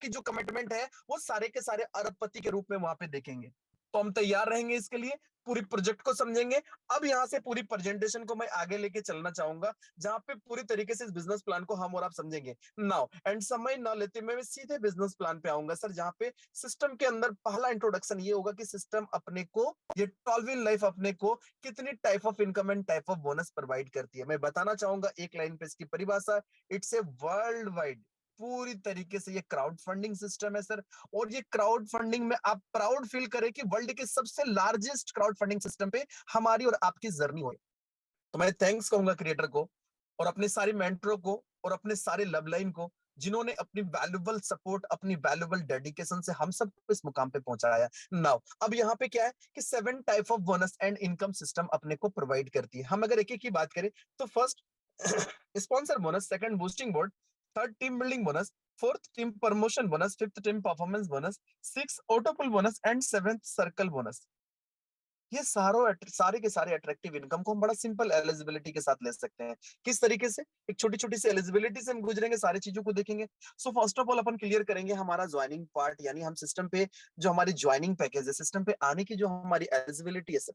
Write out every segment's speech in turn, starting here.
आपकी जो कमिटमेंट है वो सारे के सारे अरबपति के रूप में वहां पे देखेंगे। तो हम तैयार रहेंगे इसके लिए, पूरी प्रोजेक्ट को समझेंगे। अब यहाँ से पूरी प्रेजेंटेशन को मैं आगे लेके चलना चाहूंगा, जहां पे पूरी तरीके से इस बिजनेस प्लान को हम और आप समझेंगे। नाउ एंड समय ना लेते मैं सीधे बिजनेस प्लान पे आऊंगा सर, जहां पे सिस्टम के अंदर पहला इंट्रोडक्शन ये होगा कि सिस्टम अपने को, ये 12 इन लाइफ अपने को कितनी type of income and type of bonus provide करती है। मैं बताना चाहूंगा एक लाइन पे इसकी परिभाषा, इट्स ए वर्ल्ड वाइड, पूरी तरीके से ये क्राउड फंडिंग सिस्टम है सर। और ये क्राउड फंडिंग में आप प्राउड फील करें कि वर्ल्ड के सबसे लार्जेस्ट क्राउड फंडिंग सिस्टम पे हमारी और आपकी जर्नी हो। तो मैं थैंक्स कहूंगा क्रिएटर को और अपने सारे मेंटरों को और अपने सारे लवलाइन को, जिन्होंने अपनी वैल्यूबल सपोर्ट, अपनी वैल्यूबल डेडिकेशन से हम सब इस मुकाम पे पहुंचाया। नाउ अब यहाँ पे क्या है कि 7 type of bonus and income system अपने को प्रोवाइड करती है। हम अगर एक एक की बात करें तो first sponsor bonus, second boosting board, third team building bonus, fourth team promotion bonus, fifth team performance bonus, six ऑटोपुल bonus and seventh circle bonus. ये सारे के सारे अट्रैक्टिव इनकम को हम बड़ा सिंपल एलिजिबिलिटी के साथ ले सकते हैं। किस तरीके से? एक छोटी छोटी सी एलिजिबिलिटी से हम गुजरेंगे, सारी चीजों को देखेंगे। So first of all upon clear करेंगे हमारा ज्वाइनिंग पार्ट, यानी हम सिस्टम पे जो हमारी ज्वाइनिंग पैकेज है, सिस्टम पे आने की जो हमारी एलिजिबिलिटी है sir,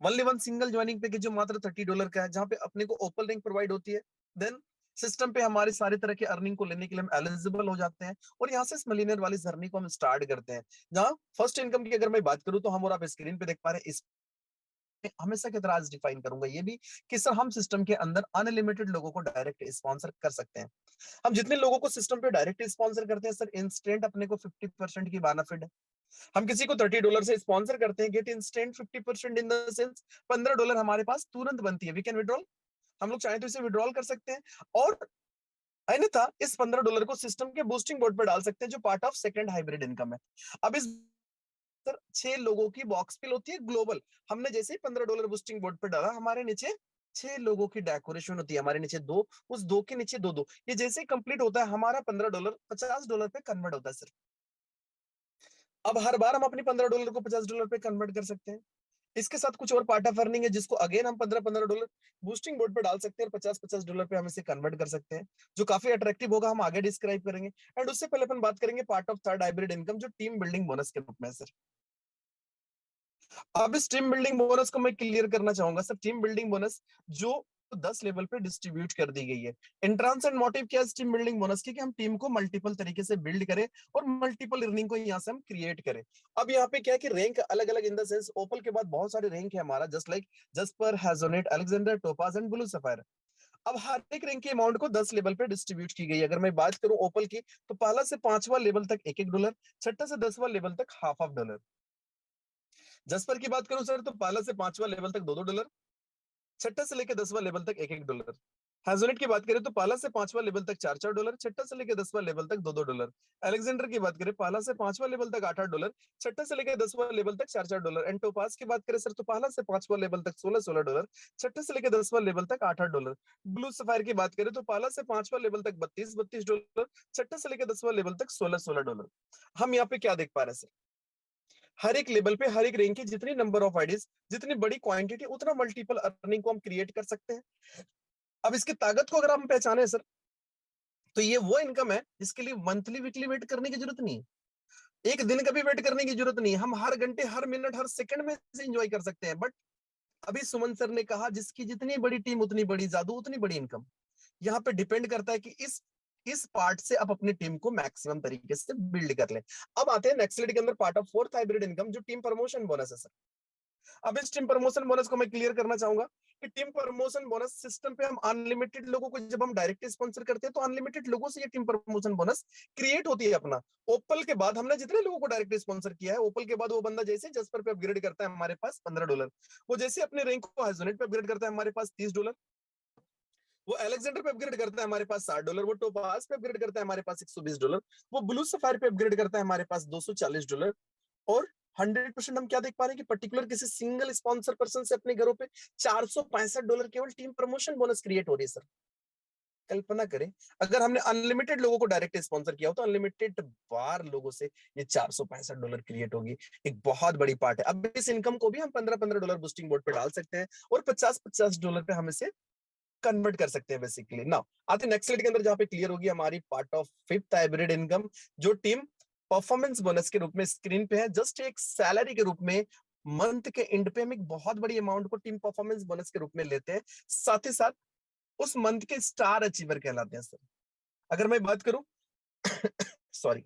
only one single joining package जो मात्र $30 का है, जहां पे अपने को ओपन लिंक प्रोवाइड होती है। देन सिस्टम पे हमारे सारे तरह के अर्निंग को लेने के लिए हम एलिजिबल हो जाते हैं, और यहाँ से इस मिलियनर वाली जर्नी को हम स्टार्ट करते हैं। जहां फर्स्ट इनकम की अगर मैं बात करूं तो हम और आप स्क्रीन पे देख पा रहे हैं, इस हमेशा की तरह आज डिफाइन करूंगा ये भी कि सर हम सिस्टम के अंदर अनलिमिटेड लोगों को डायरेक्ट स्पॉन्सर कर सकते हैं। हम जितने लोगों को सिस्टम पे डायरेक्ट स्पॉन्सर करते हैं सर, इंस्टेंट अपने को 50% की बेनिफिट है। हम किसी को $30 से स्पॉन्सर करते हैं, get instant 50% in the sense $15 हमारे पास तुरंत बनती है, वी कैन विड्रॉल। हम लोग चाहें तो इसे विड्रॉल कर सकते हैं, और अन्यथा इस $15 को सिस्टम के बूस्टिंग बोर्ड पर डाल सकते हैं, जो part of second hybrid income है। अब इस सर 6 लोगों की बॉक्स फिल होती है ग्लोबल। हमने जैसे ही $15 बूस्टिंग बोर्ड पर डाला, हमारे नीचे 6 लोगों की डेकोरेशन होती है, हमारे नीचे दो, उस दो के नीचे दो दो, ये जैसे ही कंप्लीट होता है हमारा $15 $50 पे कन्वर्ट होता है सर। अब हर बार हम अपनी $15 को $50 पे कन्वर्ट कर सकते हैं। इसके साथ कुछ और पार्ट ऑफ अर्निंग है, जिसको अगेन हम 15-15 डॉलर बूस्टिंग बोर्ड पे डाल सकते हैं, और 50-50 डॉलर पे हम इसे कन्वर्ट कर सकते हैं, जो काफी अट्रैक्टिव होगा, हम आगे डिस्क्राइब करेंगे। एंड उससे पहले अपन बात करेंगे part of third hybrid income, जो टीम बिल्डिंग बोनस के रूप में है सर। अब इस टीम बिल्डिंग बोनस को मैं क्लियर करना चाहूंगा सर। टीम बिल्डिंग बोनस जो 10 लेवल पे डिस्ट्रीब्यूट कर दी गई है। एंट्रांस एंड मोटिव क्या है टीम बिल्डिंग बोनस की, कि हम टीम को मल्टीपल तरीके से बिल्ड करें और मल्टीपल अर्निंग को यहाँ से हम क्रिएट करें। अब यहाँ पे क्या है कि रैंक अलग अलग इन द सेंस, ओपल के बाद बहुत सारे रैंक है हमारा, just like jasper, hessonite, Alexander, topaz and blue sapphire. अब हर एक रैंक की अमाउंट को 10 लेवल पे डिस्ट्रीब्यूट की गई है। अगर मैं बात करूं ओपल की, तो पहला से पांचवा लेवल तक $1-1, छठा से 10वां लेवल तक $0.5 जसपर की बात करूं सर, तो पहला से पांचवा लेवल तक $2-2, छठा से लेकर 10वां लेवल तक $1-1। हैजोनेट की बात करें तो पहला से पांचवा लेवल तक $4-4, छठा से लेकर 10वां लेवल तक $2-2। अलेक्जेंडर की बात करें, पहला से पांचवा लेवल तक $8-8, छठा से लेकर 10वां लेवल तक $4-4। एंड टोपास की बात करें सर, तो पहला से पांचवा लेवल तक $16-16, छठे से लेकर 10वां लेवल तक $8-8। ब्लू सफायर की बात करें तो पहला से पांचवा लेवल तक $32-32, छठे से लेकर 10वां लेवल तक $16-16। हम यहाँ पे क्या देख पा रहे हैं सर, हर एक लेवल पे, हर एक रैंक की जितनी नंबर ऑफ आईडीज, जितनी बड़ी क्वांटिटी, उतना मल्टीपल अर्निंग को हम क्रिएट कर सकते हैं। अब इसकी ताकत को अगर हम पहचाने सर, तो ये वो इनकम है जिसके लिए मंथली वीकली वेट करने की जरूरत नहीं है, एक दिन का भी वेट करने की जरूरत नहीं है। हम हर घंटे, हर मिनट, हर सेकंड में इसे एंजॉय कर सकते हैं। बट अभी सुमन सर ने कहा, जिसकी जितनी बड़ी टीम उतनी बड़ी जादू, उतनी बड़ी इनकम। यहाँ पे डिपेंड करता है कि इस पार्ट से आप अपनी टीम को मैक्सिमम तरीके से बिल्ड कर लें। अब आते हैं नेक्स्ट स्लाइड के अंदर, part of fourth hybrid income, जो टीम प्रमोशन बोनस है सर। अब इस टीम प्रमोशन बोनस को मैं क्लियर करना चाहूंगा कि टीम प्रमोशन बोनस सिस्टम पे हम अनलिमिटेड लोगों को जब हम डायरेक्ट स्पॉन्सर करते हैं, तो अनलिमिटेड लोगों से ये टीम प्रमोशन बोनस क्रिएट होती है अपना। ओपल के बाद हमने जितने लोगों को डायरेक्ट स्पॉन्सर किया है, ओपल के बाद वो बंदा जैसे जसपर पे अपग्रेड करता है, हमारे पास $15। वो जैसे अपने रैंक को हेजोनेट पे अपग्रेड करता है, हमारे पास $30। वो अलेक्जेंडर पे अपग्रेड करता है, हमारे पास $60। वो टोपास पे अपग्रेड करता है, हमारे पास $120। वो ब्लू सफायर पे अपग्रेड करता है, हमारे पास $240। और 100% हम क्या देख पा रहे हैं कि पर्टिकुलर किसी सिंगल स्पॉन्सर पर्सन से अपने घरों पे $465 केवल टीम प्रमोशन बोनस क्रिएट हो रही है सर। कल्पना करें, अगर हमने अनलिमिटेड लोगों को डायरेक्ट स्पॉन्सर किया हो, तो अनलिमिटेड बार लोगों से ये $465 क्रिएट होगी। एक बहुत बड़ी पार्ट है। अब इस इनकम को भी हम $15-15 बूस्टिंग बोर्ड पे डाल सकते हैं, और $50-50 पे हम इसे कन्वर्ट कर सकते हैं बेसिकली। नाउ आते हैं नेक्स्ट स्लाइड के अंदर, जहां पे क्लियर होगी हमारी part of fifth hybrid income, जो टीम परफॉर्मेंस बोनस के रूप में स्क्रीन पे है। जस्ट एक सैलरी के रूप में मंथ के एंड पे हम एक बहुत बड़ी अमाउंट को टीम परफॉर्मेंस बोनस के रूप में लेते हैं, साथ ही साथ उस मंथ के स्टार अचीवर कहलाते हैं सर। अगर मैं बात करूं सॉरी,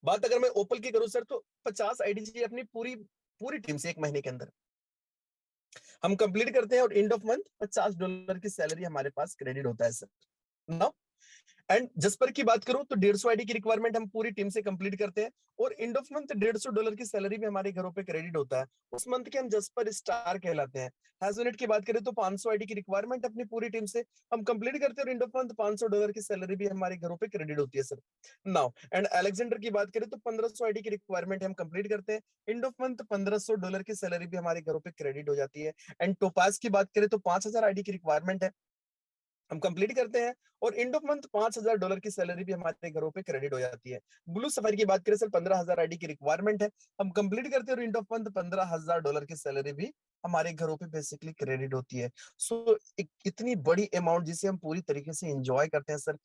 बात अगर मैं ओपल की करूं सर, तो 50 आईडीजी अपनी पूरी पूरी टीम से एक महीने के अंदर हम कंप्लीट करते हैं, और एंड ऑफ मंथ $50 की सैलरी हमारे पास क्रेडिट होता है सर। नाउ एंड जसपर की बात करूं तो 150 आईडी की रिक्वायरमेंट हम पूरी टीम से कंप्लीट करते हैं, और एंड ऑफ मंथ $150 की सैलरी भी हमारे घरों पे क्रेडिट होता है। उस मंथ के हम जसपर स्टार कहलाते हैं। हैजोनेट की बात करें तो 500 आईडी की रिक्वायरमेंट अपनी पूरी टीम से हम कंप्लीट करते हैं, और एंड ऑफ मंथ $500 की सैलरी भी हमारे घरों पे क्रेडिट होती है सर। नाउ एंड अलेक्जेंडर की बात करें तो 1500 आईडी की रिक्वायरमेंट हम कंप्लीट करते हैं, एंड ऑफ मंथ $1500 की सैलरी भी हमारे घरों पे क्रेडिट हो जाती है। एंड टोपाज की बात करें तो 5000 आईडी की रिक्वायरमेंट है, हम कंप्लीट करते हैं, और एंड ऑफ मंथ $5000 की सैलरी भी हमारे घरों पे क्रेडिट हो जाती है। ब्लू सफारी की बात करें सर, 15000 आईडी की रिक्वायरमेंट है, हम कंप्लीट करते हैं, और एंड ऑफ मंथ $15000 की सैलरी भी हमारे घरों पे बेसिकली क्रेडिट होती है। सो इतनी बड़ी अमाउंट जिसे हम पूरी तरीके से एंजॉय करते हैं सर।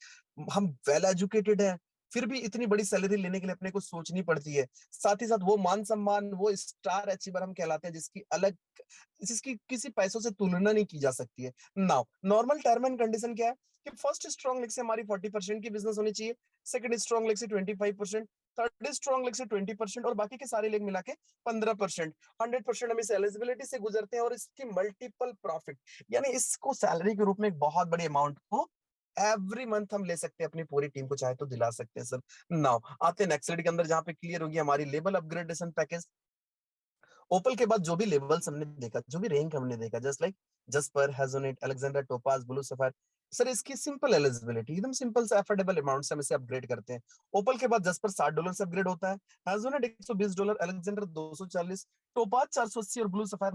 हम वेल एजुकेटेड हैं, फिर भी इतनी बड़ी सैलरी लेने के लिए अपने को सोचनी पड़ती है। साथ ही साथ वो मान सम्मान, वो स्टार अचीवर हम कहलाते हैं, जिसकी किसी पैसों से तुलना नहीं की जा सकती है। Now normal term and condition क्या है कि फर्स्ट स्ट्रॉन्ग लेग से हमारी 40% की बिजनेस होनी चाहिए, सेकंड स्ट्रॉन्ग लेग से 25%, थर्ड स्ट्रॉन्ग लेग से 20%, और बाकी के सारे लेग मिला के 15%। 100% हम इस एलिजिबिलिटी से गुजरते हैं, और इसकी मल्टीपल प्रॉफिट, यानी इसको सैलरी के रूप में एक बहुत बड़ी अमाउंट को एवरी मंथ हम ले सकते हैं, अपनी पूरी टीम को चाहे तो दिला सकते हैं सर। नाउ आते हैं नेक्स्ट स्लाइड के अंदर, जहां पे क्लियर होगी हमारी लेवल अपग्रेडेशन पैकेज। ओपल के बाद जो भी लेवल्स हमने देखा, जो भी रैंक हमने देखा, just like jasper, hessonite, Alexander, topaz, blue sapphire, sir इसकी सिंपल एलिजिबिलिटी, एकदम सिंपल से अफोर्डेबल अमाउंट से हम इसे अपग्रेड करते हैं। ओपल के बाद जस्पर $60 से अपग्रेड होता है, हेजोनेट $120, अलेक्जेंडर 240, टोपाज 480, और ब्लू सफायर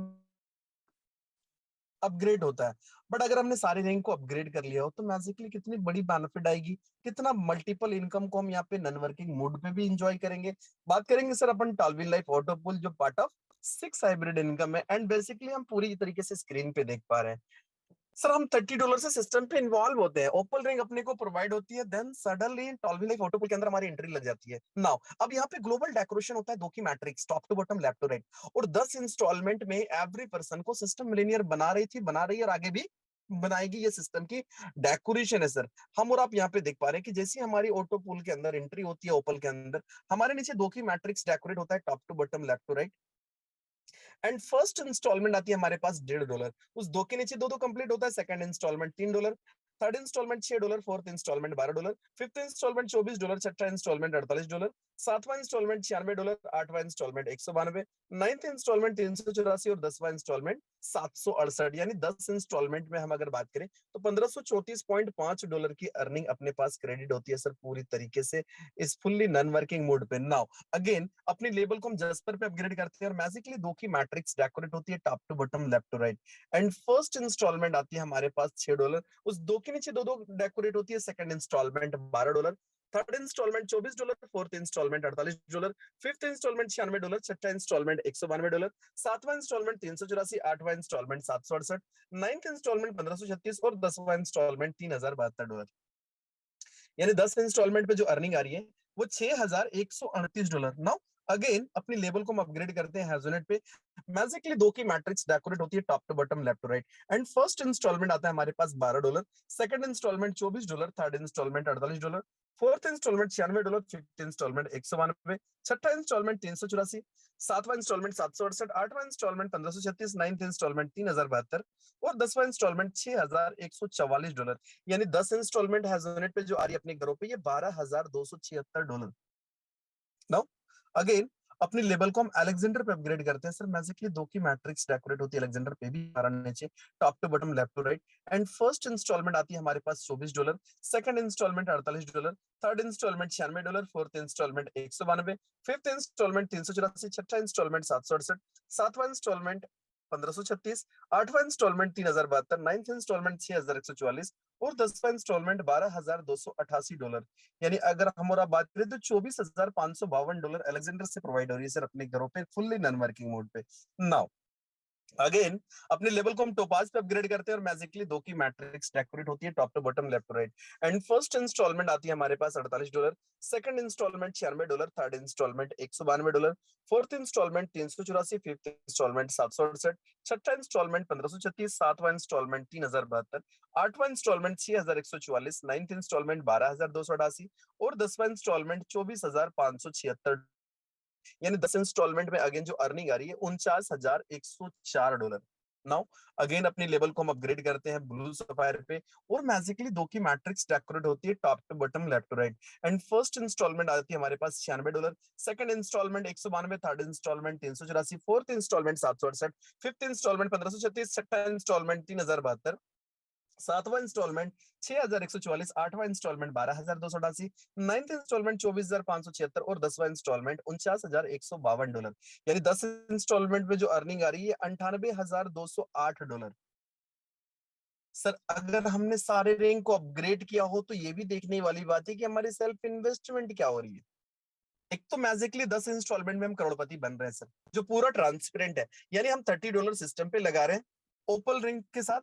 अपग्रेड होता है। बट अगर हमने सारे रैंक को अपग्रेड कर लिया हो, तो मैजिकली कितनी बड़ी बेनिफिट आएगी, कितना मल्टीपल इनकम को हम यहाँ पे नॉन वर्किंग मोड पे भी इंजॉय करेंगे। बात करेंगे सर अपन टॉलविन लाइफ ऑटो पूल, जो part of six hybrid income है, एंड बेसिकली हम पूरी तरीके से स्क्रीन पे देख पा रहे हैं सर। हम $30 से सिस्टम पे इन्वॉल्व होते हैं, ओपल रिंग अपने को प्रोवाइड होती है, देन सडनली टॉलविन लाइफ ऑटो पूल के अंदर हमारी एंट्री लग जाती है। नाउ अब यहाँ पे ग्लोबल डेकोरेशन होता है, दो की matrix, top to bottom, left to right, और 10 इंस्टॉलमेंट में एवरी पर्सन को सिस्टम मिलेनियर बना रही थी, बना रही है, और आगे भी बनाएगी। ये सिस्टम की डेकोरेशन है सर। हम और आप यहाँ पे देख पा रहे हैं कि जैसी हमारी ऑटो पूल के अंदर एंट्री होती है ओपल के अंदर, हमारे नीचे दो की मैट्रिक्स डेकोरेट होता है, top to bottom, left to right, and first instalment आती है हमारे पास $1.5, उस दो के नीचे दो दो कंप्लीट होता है, second instalment $3, third instalment $6, fourth instalment $12, fifth instalment $24, छठा इंस्टॉलमेंट $48, सातवां इंस्टॉलमेंट $96, आठवां इंस्टॉलमेंट 192, नाइन्थ इंस्टॉलमेंट 384, और 10वां इंस्टॉलमेंट 768। यानी 10 इंस्टॉलमेंट में हम अगर बात करें तो $1534.5 की अर्निंग अपने पास क्रेडिट होती है सर, पूरी तरीके से इस फुल्ली नॉन वर्किंग मोड पे। नाउ अगेन अपनी लेबल को हम जस्पर पे अपग्रेड करते हैं, और मैजिकली दो की मैट्रिक्स डेकोरेट होती है, top to bottom, left to right, and first instalment आती है हमारे पास $6, उस दो के नीचे दो दो डेकोरेट होती है, second installment $12, third installment $24, fourth installment $48, fifth installment $96, छठा इंस्टॉलमेंट $192, सातवां इंस्टॉलमेंट 384, आठवां इंस्टॉलमेंट 768, नाइन्थ इंस्टॉलमेंट 1536, और 10वां इंस्टॉलमेंट $3072। यानी 10 इंस्टॉलमेंट पे जो अर्निंग आ रही है वो $6138। नाउ अगेन अपनी लेवल को हम अपग्रेड करते हैं हेजोनेट पे, मैजिकली दो की मैट्रिक्स डेकोरेट होती है, top to bottom, left to right, and first installment आता है हमारे पास $12, second installment $24, third installment $48, fourth installment $96, fifth installment 192, छठा इंस्टॉलमेंट 384, सातवां इंस्टॉलमेंट 768, आठवां इंस्टॉलमेंट 1536, नाइन्थ इंस्टॉलमेंट 3072, और 10वां इंस्टॉलमेंट $6144। यानी 10 इंस्टॉलमेंट हैजोनेट पे जो आ रही है अपने घरों पे, ये $12,276। नाउ अगेन अपनी लेवल को हम अलेक्जेंडर पे अपग्रेड करते हैं सर, मैजिकली दो की मैट्रिक्स डेकोरेट होती है अलेक्जेंडर पे भी, हमारा नीचे top to bottom, left to right, and first instalment आती है हमारे पास $24, second installment $48, third installment $96, fourth installment 192, fifth installment 384, छठा इंस्टॉलमेंट 768, सातवां इंस्टॉलमेंट 1536, आठवां इंस्टॉलमेंट 3072, नाइन्थ इंस्टॉलमेंट 6144, और 10वां इंस्टॉलमेंट $12,288। यानी अगर हम और आप बात करें तो $24,552 अलेक्जेंडर से प्रोवाइड हो रही है सर अपने घरों पे, फुल्ली नॉन वर्किंग मोड पे। नाउ अगेन अपने लेवल को हम टोपाज पे अपग्रेड करते हैं और मैजिकली दो की मैट्रिक्स डेकोरेट होती है top to bottom left to right. And first instalment आती है हमारे पास $48, second installment $96, third installment $192, fourth installment 384, fifth installment 768, छठा इंस्टॉलमेंट 1536, सातवां इंस्टॉलमेंट 3072, आठवां इंस्टॉलमेंट 6144, नाइन्थ इंस्टॉलमेंट 12288 और 10वां इंस्टॉलमेंट 24576। यानी 10 इंस्टॉलमेंट में अगेन जो अर्निंग आ रही है $49,104। नाउ अगेन अपनी लेवल को हम अपग्रेड करते हैं ब्लू सफायर पे और मैजिकली दो की मैट्रिक्स डेकोरेट होती है top to bottom left to right. And first instalment आती है हमारे पास $96, second installment 192, third installment 384, fourth installment 768, fifth installment 1536, छठा इंस्टॉलमेंट 3072, सातवां इंस्टॉलमेंट 6144, आठवां इंस्टॉलमेंट 12288, नाइन्थ इंस्टॉलमेंट 24576 और 10वां इंस्टॉलमेंट $49,152। यानी 10 इंस्टॉलमेंट में जो अर्निंग आ रही है $98,208। सर अगर हमने सारे रैंक को अपग्रेड किया हो तो ये भी देखने वाली बात है कि हमारी सेल्फ इन्वेस्टमेंट क्या हो रही है। एक तो मैजिकली 10 इंस्टॉलमेंट में हम करोड़पति बन रहे हैं सर, जो पूरा ट्रांसपेरेंट है। यानी हम $30 सिस्टम पे लगा रहे हैं ओपल रिंग के साथ,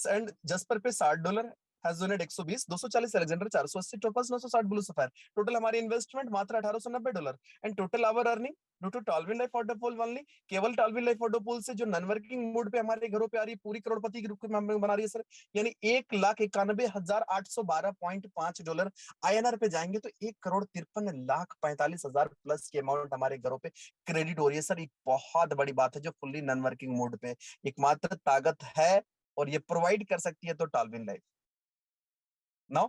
एंड जस्पर पे $60, hessonite 120, 240 Alexander, 480 topaz, 960 blue sapphire. Total हमारी इन्वेस्टमेंट मात्र $1890 and total our earning due to Tallwin life order pool only. केवल टॉलविन लाइफ ऑर्डर पोल से जो नॉन वर्किंग मोड पे हमारे घरों पे आ रही है पूरी करोड़पति के रूप में हमें बना रही है सर। यानी $1,91,812.5 आईएनआर पे जाएंगे तो 1,53,45,000 प्लस की अमाउंट हमारे घरों पे क्रेडिट हो रही है सर। एक बहुत बड़ी बात है जो फुल्ली नॉन वर्किंग मोड पे एकमात्र ताकत है और ये प्रोवाइड कर सकती है तो टॉलविन लाइफ। नाउ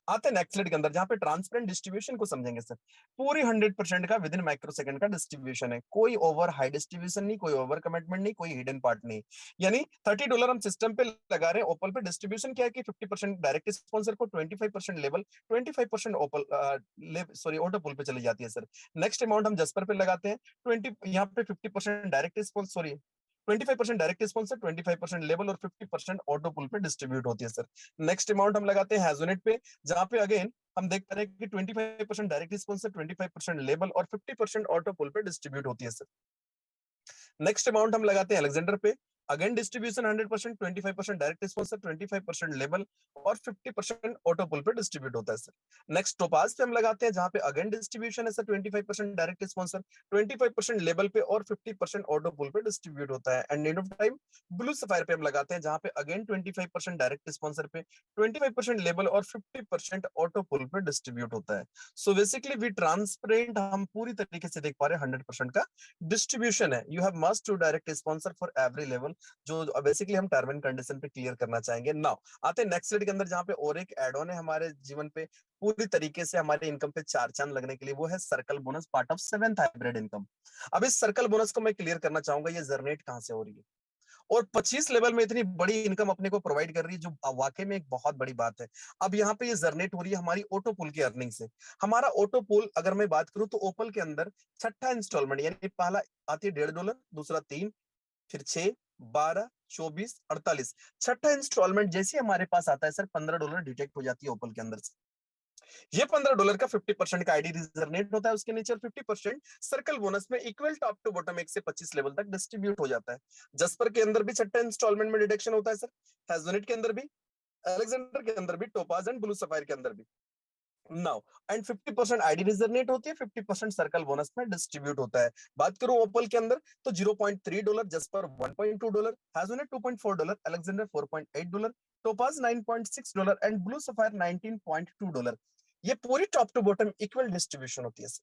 आते हैं नेक्स्ट स्लाइड के अंदर जहां पे ट्रांसपेरेंट डिस्ट्रीब्यूशन को समझेंगे सर। पूरी 100% का विद इन माइक्रो सेकंड का डिस्ट्रीब्यूशन है, कोई ओवर हाई डिस्ट्रीब्यूशन नहीं, कोई ओवर कमिटमेंट नहीं, कोई हिडन पार्ट नहीं। यानी $30 हम सिस्टम पे लगा रहे हैं। ओपल पे डिस्ट्रीब्यूशन क्या है कि 50% डायरेक्ट स्पॉन्सर को, 25% लेवल, 25% ओपल सॉरी ऑटो पुल पे चली जाती है सर। नेक्स्ट अमाउंट हम जस्पर पे लगाते हैं 20, यहाँ पे 50% direct sponsor, sorry 25% direct sponsor, 25% level और 50% ऑटो पुल पे डिस्ट्रीब्यूट होती है सर। नेक्स्ट अमाउंट हम लगाते हैं हैजोनेट पे, जहां पे अगेन हम देख पा रहे हैं कि 25% डायरेक्ट स्पॉन्सर, 25% लेबल और 50% ऑटो पुल पे डिस्ट्रीब्यूट होती है सर। नेक्स्ट अमाउंट हम लगाते हैं अलेक्जेंडर पे, again distribution 100%, 25% direct sponsor, 25% label और 50% ऑटो पुल पे डिस्ट्रीब्यूट होता है सर। नेक्स्ट टोपाज पे हम लगाते हैं जहां पे अगेन डिस्ट्रीब्यूशन है सर, 25% डायरेक्ट स्पॉन्सर, 25% लेबल पे और 50% ऑटो पुल पे डिस्ट्रीब्यूट होता है। And end of time blue sapphire पे हम लगाते हैं जहां पे अगेन 25% डायरेक्ट स्पॉन्सर पे, 25% लेबल और 50% ऑटो पुल पे डिस्ट्रीब्यूट होता है। सो बेसिकली वी ट्रांसपेरेंट, हम पूरी तरीके से देख पा रहे हैं 100% का डिस्ट्रीब्यूशन है। You have must to direct sponsor for every level, जो बेसिकली हम टर्म एंड कंडीशन पे क्लियर करना चाहेंगे। नाउ आते हैं नेक्स्ट स्लाइड के अंदर जहां पे और एक एड ऑन है हमारे जीवन पे पूरी तरीके से हमारे इनकम पे चार चांद लगने के लिए, वो है circle bonus, part of seventh hybrid income. अब इस सर्कल बोनस को मैं क्लियर करना चाहूंगा, ये जर्नेट कहां से हो रही है और 25 लेवल में इतनी बड़ी इनकम अपने को प्रोवाइड कर रही है, जो वाकई में एक बहुत बड़ी बात है। अब यहाँ पे ये जर्नेट हो रही है हमारी ऑटो पुल की अर्निंग से। हमारा ऑटो पुल अगर मैं बात करूं तो ओपल के अंदर छठा इंस्टॉलमेंट, यानी पहला आती है $1.5, दूसरा 3, फिर 6, 12, 24, 48, छठा इंस्टॉलमेंट जैसे हमारे पास आता है सर $15 डिटेक्ट हो जाती है ओपल के अंदर से। ये $15 का 50% का आईडी रिजर्नेट होता है उसके नीचे, और 50% सर्कल बोनस में इक्वल टॉप टू बॉटम 1 से 25 लेवल तक डिस्ट्रीब्यूट हो जाता है। जस्पर के अंदर भी छठा इंस्टॉलमेंट में डिडक्शन होता है सर, हैजोनेट के अंदर भी, अलेक्जेंडर के अंदर भी, टोपाज एंड ब्लू सफायर के अंदर भी। नाउ एंड 50% आईडी रिजर्नेट होती है, 50% सर्कल बोनस में डिस्ट्रीब्यूट होता है। बात करूं ओपल के अंदर तो $0.3, jasper $1.2, hessonite $2.4, Alexander $4.8, topaz $9.6 and blue sapphire $19.2। ये पूरी top to bottom equal distribution होती है सर।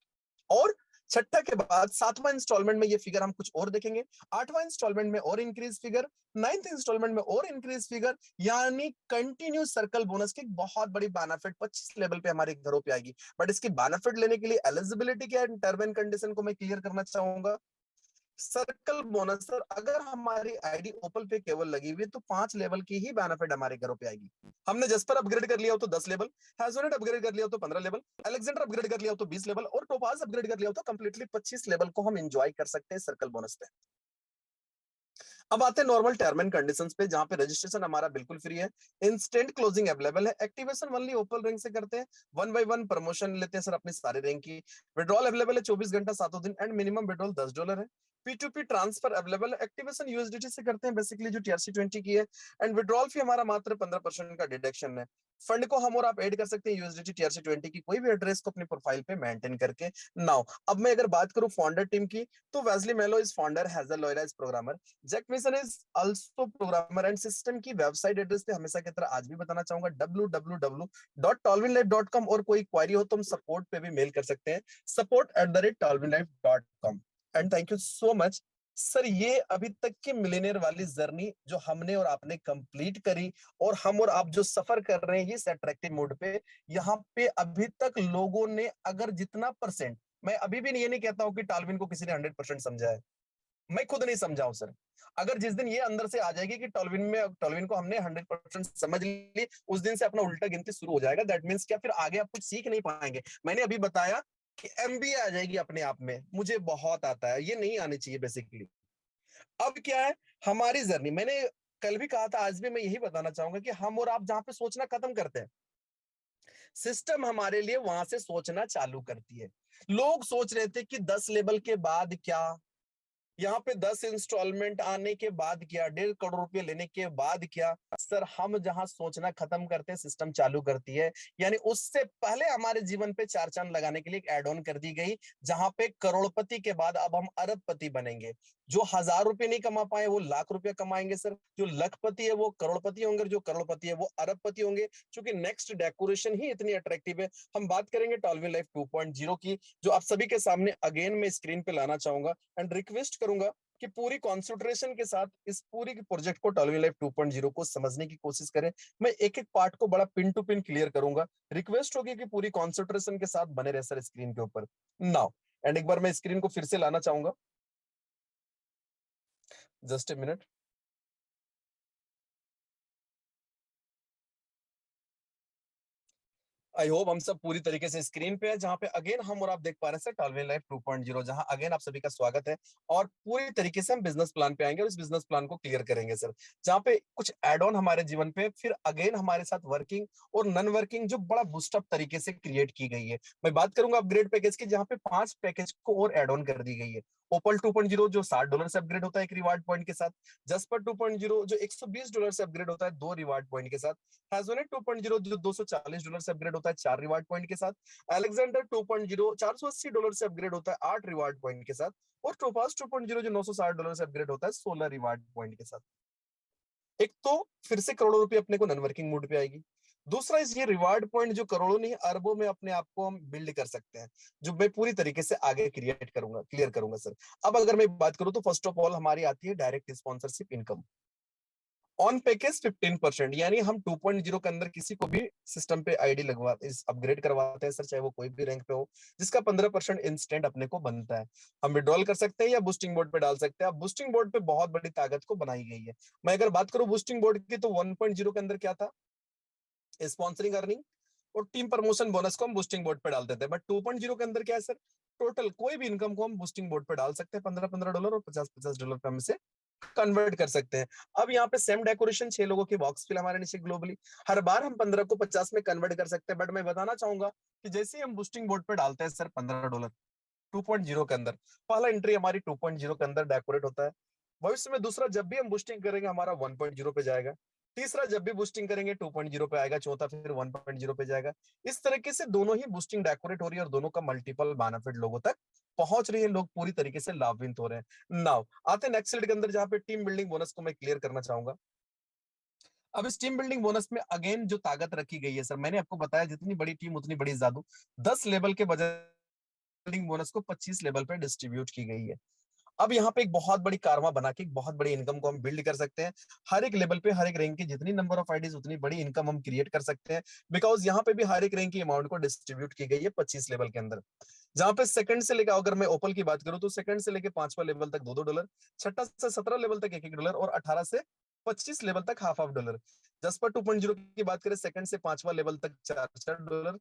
और छठा के बाद सातवां इंस्टॉलमेंट में ये फिगर हम कुछ और देखेंगे, आठवां इंस्टॉलमेंट में और इंक्रीज फिगर, नाइन्थ इंस्टॉलमेंट में और इंक्रीज फिगर। यानी कंटिन्यू सर्कल बोनस की बहुत बड़ी बेनिफिट 25 लेवल पे हमारे घरों पे आएगी। बट इसकी बेनिफिट लेने के लिए एलिजिबिलिटी क्या है, टर्म एंड कंडीशन को मैं क्लियर करना चाहूंगा। सर्कल बोनस सर, अगर हमारी आईडी ओपल पे केवल लगी हुई तो 5 लेवल की ही बेनिफिट हमारे घरों पे आएगी। हमने जस्पर अपग्रेड कर लिया हो तो 10 लेवल, हैजोनेट अपग्रेड कर लिया हो तो 15 लेवल, अलेक्जेंडर अपग्रेड कर लिया हो तो 20 लेवल और टोपाज अपग्रेड कर लिया हो तो कंप्लीटली 25 लेवल को हम एंजॉय कर सकते हैं सर्कल बोनस पे। अब आते हैं नॉर्मल टर्म एंड कंडीशंस पे, जहां पे रजिस्ट्रेशन हमारा बिल्कुल फ्री है, इंस्टेंट क्लोजिंग अवेलेबल है, एक्टिवेशन ओनली ओपल रिंग से करते हैं, 1 बाय 1 प्रमोशन लेते हैं सर अपने सारे रिंग की, विड्रॉल अवेलेबल है 24 घंटा 7 दिन एंड मिनिमम विड्रॉल $10 है। P2P transfer available activation USDT से करते हैं बेसिकली, जो TRC20 की है। एंड विड्रॉल फी हमारा मात्र 15% का डिडक्शन है। फंड को हम और आप ऐड कर सकते हैं यूएसडीटी TRC20 की कोई भी एड्रेस को अपनी प्रोफाइल पे मेंटेन करके। नाउ अब मैं अगर बात करूं फाउंडर टीम की, तो Wesley Melo is founder, Hazel Loyra is programmer, Jack Mason is also programmer. And system की वेबसाइट एड्रेस पे हमेशा की तरह आज भी बताना चाहूंगा www.tolvinlife.com, और कोई क्वेरी हो तो हम सपोर्ट पे भी मेल कर सकते हैं, support@tolvinlife.com। And thank you so much sir. ये अभी तक की मिलियनेयर वाली जर्नी जो हमने और आपने कंप्लीट करी, और हम और आप जो सफर कर रहे हैं इस अट्रैक्टिव मोड पे, यहाँ पे अभी तक लोगों ने अगर जितना परसेंट, मैं अभी भी ये नहीं कहता हूं कि टालविन को किसी ने 100% समझा है, मैं खुद नहीं समझा हूं सर। अगर जिस दिन ये अंदर से आ जाएगी कि टॉलविन को हमने 100% समझ ली, उस दिन से अपना उल्टा गिनती शुरू हो जाएगा। दैट मीन्स क्या, फिर आगे आप कुछ सीख नहीं पाएंगे। मैंने अभी बताया कि एमबीए आ जाएगी अपने आप में, मुझे बहुत आता है, ये नहीं आनी चाहिए बेसिकली। अब क्या है हमारी जर्नी, मैंने कल भी कहा था, आज भी मैं यही बताना चाहूंगा कि हम और आप जहां पे सोचना खत्म करते हैं, सिस्टम हमारे लिए वहां से सोचना चालू करती है। लोग सोच रहे थे कि 10 लेवल के बाद क्या, यहाँ पे 10 इंस्टॉलमेंट आने के बाद क्या, 1.5 करोड़ रुपए लेने के बाद क्या। सर हम जहां सोचना खत्म करते हैं, सिस्टम चालू करती है। यानी उससे पहले हमारे जीवन पे चार चांद लगाने के लिए एक एड ऑन कर दी गई, जहां पे करोड़पति के बाद अब हम अरबपति बनेंगे। जो 1,000 रुपए नहीं कमा पाए वो लाख रुपए कमाएंगे सर, जो लखपति है वो करोड़पति होंगे, जो करोड़पति है वो अरबपति होंगे, क्योंकि नेक्स्ट डेकोरेशन ही इतनी अट्रैक्टिव है। हम बात करेंगे टॉलविन लाइफ 2.0 की, जो आप सभी के सामने अगेन मैं स्क्रीन पे लाना चाहूंगा, एंड रिक्वेस्ट करूंगा कि पूरी कॉन्सेंट्रेशन के साथ इस पूरी प्रोजेक्ट को, टॉलविन लाइफ 2.0 को समझने की कोशिश करें। मैं एक एक पार्ट को बड़ा पिन टू पिन क्लियर करूंगा। रिक्वेस्ट होगी कि पूरी कॉन्सेंट्रेशन के साथ बने रहे सर स्क्रीन के ऊपर। नाउ एंड एक बार मैं स्क्रीन को फिर से लाना चाहूंगा, just a minute. I hope हम सब पूरी तरीके से स्क्रीन पे है, जहां पे अगेन हम और आप देख पा रहे हैं सर टॉलविन लाइफ 2.0, जहां अगेन आप सभी का स्वागत है। और पूरी तरीके से हम बिजनेस प्लान पे आएंगे और इस बिजनेस प्लान को क्लियर करेंगे सर, जहां पे कुछ एड ऑन हमारे जीवन पे, फिर अगेन हमारे साथ वर्किंग और नॉन वर्किंग जो बड़ा बूस्टअप तरीके से क्रिएट की गई है। मैं बात करूंगा अपग्रेड पैकेज की, जहां पे 5 पैकेज को और एड ऑन कर दी गई है। ओपल 2.0 जो $60 से अपग्रेड होता है एक रिवार्ड पॉइंट के साथ, जस्पर 2.0 जो $120 से अपग्रेड होता है 2 रिवार्ड पॉइंट के साथ, हैजोनेट 2.0 जो $240 से अपग्रेड होता है 4 रिवार्ड पॉइंट के साथ, अलेक्जेंडर 2.0 $480 से अपग्रेड होता है 8 रिवार्ड पॉइंट के साथ, और टोपास 2.0 जो $960 से अपग्रेड होता है 16 रिवार्ड पॉइंट के साथ। एक तो फिर से करोड़ों रुपए अपने को नॉन वर्किंग मोड पे आएगी। दूसरा इस ये रिवार्ड पॉइंट जो करोड़ों नहीं अरबों में अपने आप को हम बिल्ड कर सकते हैं, जो मैं पूरी तरीके से आगे क्रिएट करूंगा, क्लियर करूंगा सर। अब अगर मैं बात करूं तो फर्स्ट ऑफ ऑल हमारी आती है direct sponsorship income on package 15%। यानी हम 2.0 के अंदर किसी को भी सिस्टम पे आईडी लगवा इस अपग्रेड करवाते हैं सर, चाहे वो कोई भी रैंक पे हो, जिसका 15% इंस्टेंट अपने को बनता है। हम विड्रॉल कर सकते हैं या बूस्टिंग बोर्ड पे डाल सकते हैं। अब बूस्टिंग बोर्ड पे बहुत बड़ी ताकत को बनाई गई है। मैं अगर बात करूं बूस्टिंग बोर्ड की, तो 1.0 के अंदर क्या था, स्पॉन्सरिंग अर्निंग और टीम प्रमोशन बोनस को हम बूस्टिंग बोर्ड पे डालते थे। बट 2.0 के अंदर क्या है सर, टोटल कोई भी इनकम को हम बूस्टिंग बोर्ड पे डाल सकते हैं, $15-15 और $50-50 पे हम इसे कन्वर्ट कर सकते हैं। अब यहाँ पे सेम डेकोरेशन 6 लोगों की बॉक्स फिल हमारे नीचे ग्लोबली, हर बार हम 15 को 50 में कन्वर्ट कर सकते हैं। बट मैं बताना चाहूंगा कि जैसे ही हम बूस्टिंग बोर्ड पे डालते हैं सर $15 2.0 के अंदर, पहला एंट्री हमारी 2.0 के अंदर डेकोरेट होता है। भविष्य में दूसरा जब भी हम बूस्टिंग करेंगे हमारा 1.0 पे जाएगा, तीसरा जब भी बूस्टिंग करेंगे 2.0 पे आएगा, चौथा फिर 1.0 पे जाएगा। इस तरीके से दोनों ही बूस्टिंग डेकोरेट हो रही है और दोनों का मल्टीपल बेनिफिट लोगों तक पहुंच रही है, लोग पूरी तरीके से लाभान्वित हो रहे हैं। नाउ आते हैं नेक्स्ट स्लाइड के अंदर, जहां पे टीम बिल्डिंग बोनस को मैं क्लियर करना चाहूंगा। अब इस टीम बिल्डिंग बोनस में अगेन जो ताकत रखी गई है सर, मैंने आपको बताया जितनी बड़ी टीम उतनी बड़ी जादू। 10 लेवल के बजट बिल्डिंग बोनस को 25 लेवल पे डिस्ट्रीब्यूट की गई है। अब यहाँ पे एक बहुत बड़ी कारवा बना के एक बहुत बड़ी इनकम को हम बिल्ड कर सकते हैं। हर एक लेवल पे हर एक रैंक की जितनी नंबर ऑफ आईडीज उतनी बड़ी इनकम हम क्रिएट कर सकते हैं, बिकॉज यहाँ पे भी हर एक रैंक की अमाउंट को डिस्ट्रीब्यूट की गई है 25 लेवल के अंदर। जहां पे सेकंड से लेकर, अगर मैं ओपल की बात करूं तो सेकंड से लेकर 5वां लेवल तक $2-2, छठा से 17 लेवल तक $1-1 और 18 से 25 लेवल तक हाफ $1। जसपर 2.0 की बात करें, सेकंड से 5वां लेवल तक $4-4,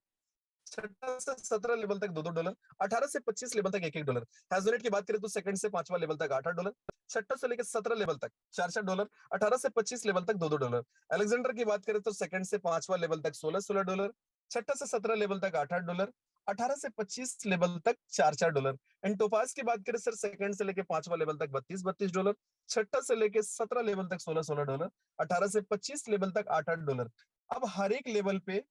छठा से 17 लेवल तक $2-2, 18 से 25 लेवल तक $1-1। हैजोनेट की बात करें तो सेकंड से 5वां लेवल तक $8-8, छठा से लेकर 17 लेवल तक $4-4, 18 से 25 लेवल तक $2-2। अलेक्जेंडर की बात करें तो सेकंड से 5वां लेवल तक $16-16, छठा से 17 लेवल तक $8-8, 18 से 25 लेवल तक 4-4 डॉलर। एंड टोपाज की बात करें सर, सेकंड से लेके 5वां लेवल तक 32-32 डॉलर, छठा से लेके 17 लेवल तक 16-16 डॉलर, 18 से 25 लेवल तक 8-8 डॉलर। अब हर एक लेवल पे,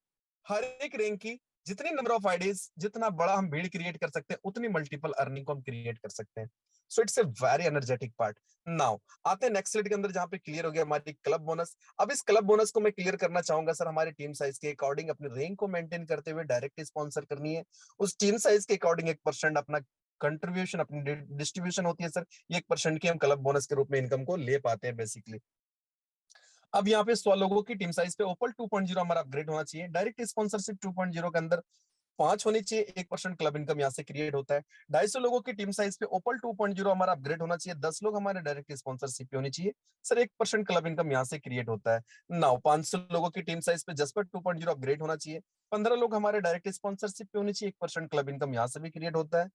हर एक रैंक की जितनी नंबर ऑफ आईडीज, जितना बड़ा हम भीड़ क्रिएट कर सकते हैं, उतनी मल्टीपल अर्निंग को हम क्रिएट कर सकते हैं। So it's a very energetic part. Now आते हैं नेक्स्ट स्लाइड के अंदर, जहां पे क्लियर हो गया हमारी क्लब बोनस। अब इस क्लब बोनस को मैं क्लियर करना चाहूंगा सर, हमारे टीम साइज के अकॉर्डिंग अपने रैंक को मेंटेन करते हुए डायरेक्ट स्पॉन्सर करनी है। उस टीम साइज के अकॉर्डिंग 1% अपना कंट्रीब्यूशन, अपनी डिस्ट्रीब्यूशन होती है सर, ये 1% की हम क्लब बोनस के रूप में इनकम को ले पाते हैं बेसिकली। अब यहाँ पे 100 लोगों की टीम साइज पे ओपल 2.0 हमारा अपग्रेड होना चाहिए। डायरेक्ट स्पॉन्सरशिप 2.0 के अंदर 5 होनी चाहिए, 1% क्लब इनकम यहाँ से क्रिएट होता है। 250 लोगों की टीम साइज पे ओपल 2.0 हमारा अपग्रेड होना चाहिए, 10 लोग हमारे डायरेक्ट स्पॉन्सरशिप पे होनी चाहिए सर, 1% क्लब इनकम यहाँ से क्रिएट होता है। नाउ 500 लोगों की टीम साइज पे जसपर 2.0 अपग्रेड होना चाहिए, 15 लोग हमारे डायरेक्ट स्पॉन्सरशिप पे होनी चाहिए, 1% क्लब इनकम यहाँ से भी क्रिएट होता है।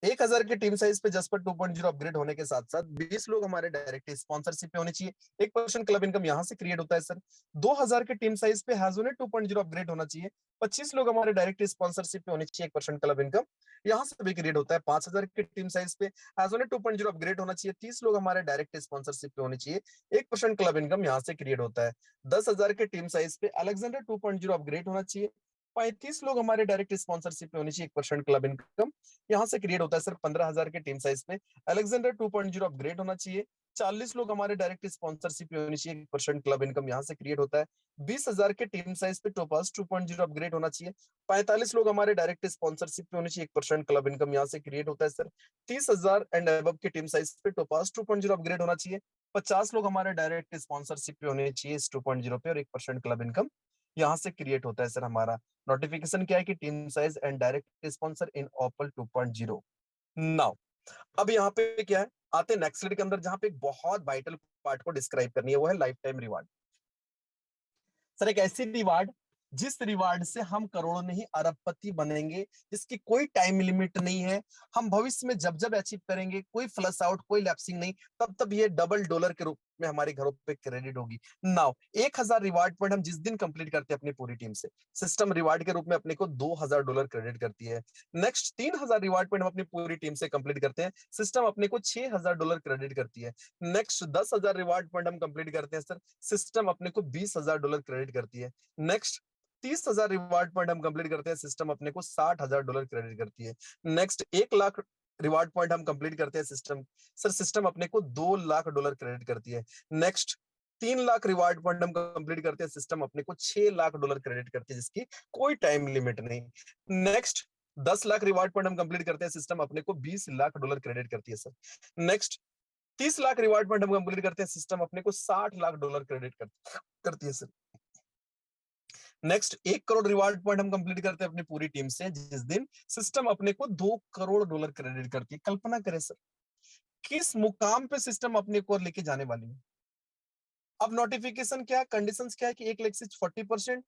1000 की टीम साइज पे जसपर 2.0 अपग्रेड होने के साथ साथ 20 लोग हमारे डायरेक्ट स्पॉन्सरशिप पे होने चाहिए, 1% क्लब इनकम यहाँ से क्रिएट होता है सर। 2000 के टीम साइज पे हैजोनेट 2.0 अपग्रेड होना चाहिए, 25 लोग हमारे डायरेक्ट स्पॉन्सरशिप पे होनी चाहिए, 1% क्लब इनकम यहाँ से भी क्रिएट होता है। 5000 के टीम साइज पे हैजोनेट 2.0 अपग्रेड होना चाहिए, 30 लोग हमारे डायरेक्ट स्पॉन्सरशिप पे होनी चाहिए, 1% क्लब इनकम यहाँ से क्रिएट होता है। 10,000 के टीम साइज पे अलेक्जेंडर 2.0 अपग्रेड होना चाहिए, 35 लोग हमारे डायरेक्ट स्पॉन्सरशिप पे होनी चाहिए, 1% क्लब इनकम यहाँ से क्रिएट होता है सर। 15,000 के टीम साइज पे अलेक्जेंडर 2.0 अपग्रेड होना चाहिए, 40 लोग हमारे डायरेक्ट स्पॉन्सरशिप पे होनी चाहिए, 1% क्लब इनकम यहाँ से क्रिएट होता है। 20,000 के टीम साइज पे टोपास 2.0 अपग्रेड होना चाहिए, 45 लोग हमारे डायरेक्ट स्पॉन्सरशिप पे होनी चाहिए, 1% क्लब इनकम यहाँ से क्रिएट होता है सर। 30,000 एंड अबव के टीम साइज पे टोपास 2.0 अपग्रेड होना चाहिए, 50 लोग हमारे डायरेक्ट स्पॉन्सरशिप पे होने चाहिए इस 2.0 पे, और 1% क्लब इनकम यहाँ से क्रिएट होता है सर हमारा। नोटिफिकेशन क्या है कि team size and direct sponsor in opal 2.0। Now अब यहाँ पे क्या है, आते हैं नेक्स्ट स्लाइड के अंदर, जहां पे एक बहुत वाइटल पार्ट को डिस्क्राइब करनी है, वो है लाइफ टाइम रिवार्ड। सर एक ऐसी रिवार्ड जिस रिवार्ड से हम करोड़ों नहीं अरबपति बनेंगे, जिसकी कोई टाइम लिमिट नहीं है, हम भविष्य में जब जब अचीव करेंगे, कोई फ्लश आउट, कोई लैप्सिंग नहीं, तब तब ये डबल डॉलर के रूप में हमारे घरों पे क्रेडिट होगी। नाउ 1000 रिवार्ड पॉइंट हम जिस दिन कंप्लीट करते हैं अपनी पूरी टीम से, सिस्टम रिवार्ड के रूप में अपने को 2000 डॉलर क्रेडिट करती है। नेक्स्ट 3000 रिवार्ड पॉइंट हम अपनी पूरी टीम से कंप्लीट करते हैं, सिस्टम अपने को 6000 डॉलर क्रेडिट करती है। नेक्स्ट 10,000 रिवार्ड पॉइंट हम कंप्लीट करते हैं सर, सिस्टम अपने को 20,000 डॉलर क्रेडिट करती है। नेक्स्ट 30,000 रिवार्ड पॉइंट हम कंप्लीट करते हैं, सिस्टम अपने को 60,000 डॉलर क्रेडिट करती है। नेक्स्ट 1 लाख रिवार्ड पॉइंट हम कंप्लीट करते हैं सिस्टम, सर सिस्टम अपने को 2 लाख डॉलर क्रेडिट करती है। नेक्स्ट 3 लाख रिवार्ड पॉइंट हम कंप्लीट करते हैं, सिस्टम अपने को 6 लाख डॉलर क्रेडिट करती है, जिसकी कोई टाइम लिमिट नहीं। नेक्स्ट 10 लाख रिवार्ड पॉइंट हम कंप्लीट करते हैं, सिस्टम अपने को 20 लाख डॉलर क्रेडिट करती है sir. Next 30 lakh reward point हम कंप्लीट करते हैं, सिस्टम अपने को 60 लाख डॉलर क्रेडिट करती है sir. Next 1 crore reward point हम कंप्लीट करते हैं अपनी पूरी टीम से, जिस दिन सिस्टम अपने को 2 करोड़ डॉलर क्रेडिट करती है। कल्पना करें सर, किस मुकाम पे सिस्टम अपने को लेके जाने वाली है। अब नोटिफिकेशन क्या है, कंडीशंस क्या है कि एक लेग से 40%,